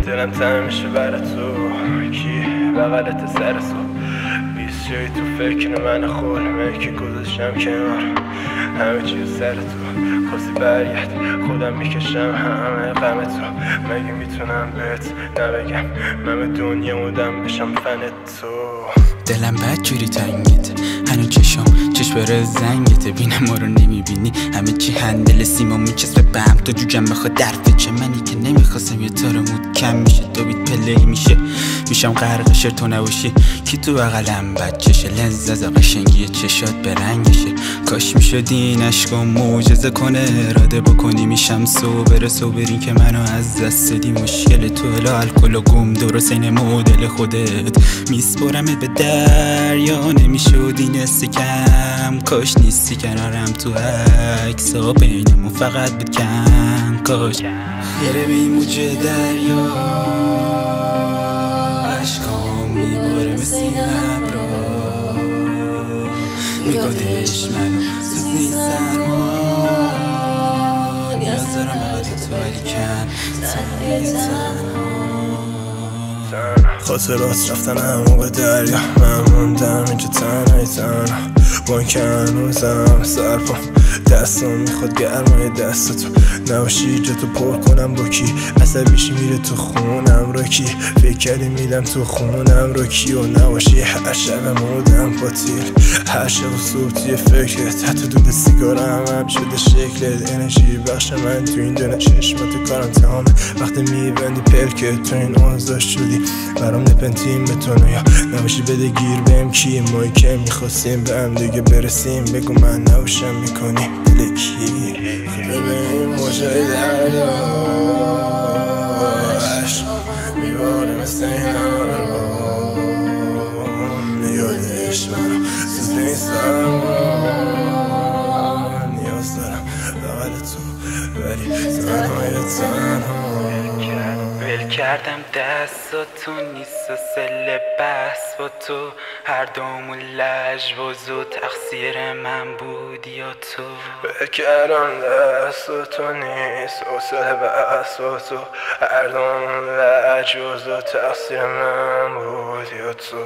دلم تنگ میشه برای تو، کی بغلت سر تو 20 جایی تو فکر من خورمه که گذاشتم کنار همه چیز سر تو خواستی برگرد خودم میکشم همه غم تو مگه میتونم بهت نبگم من به دنیا مودم بشم فن تو دلم بد جوری تنگت هنو چشم بره زنگت بینم ما رو نمیبینی همه چی هندل سیما میچسبه به هم تو جوجم بخواد درفه چه منی که نمیخواستم یه تار مود کم میشه دو بیت پلی میشم غرق شر تو نباشی کی تو بغلم بچشه لنز از قشنگی چشات به رنگشه کاش میشد این عشقا معجزه کنه اراده بکنی میشم صبرین که منو از دست دادی مشکل تو الا الکل و گم درست این مدل خودت میسپرمت به دریا نمیشد این استکم کاش نیستی کنارم تو عکسا بینمون فقط بود کم کاش خیره به این موجه دریا عشقام میباره مثل این ابرا میگادش منو سوزنی سرما نیاز دارم بقید تو ولی کن تنها خاطرات رفتن همو به دریا من موندم اینجا تنها با این که هنوزم سرپام دستم میخواد گرمای دست تو نباشی جا تو پر کنم با کی عصبیشی میره تو خونم رو کی فکر کردی میدم تو خونم رو کی و نباشی هر شب مودم پاتیل هر شب و صبح توی فکرت حتی دود سیگارم هم شده شکلت انرژی بخش من تو این دونه چشمات کارم تمامه وقتی میبندی پلکت تو این اوضاع شدی برام نپنتیم به تو یا نباشی بده گیر بهم کی مایی که میخواستیم به هم دیگه برسیم بگو من نباشم میکنی دل کی خیلی به این موجای دریا عشق میباره مثل این آرام یادش منو سوزنی سرما نیاز دارم بغل تو ولی تنها ول کردم دستاتو نیست و سل بس با تو هر دومون لجباز و تقصیر من بود یا تو ول کردم دستاتو نیست و سل بس با تو هر دومون لجباز و تقصیر من بود یا تو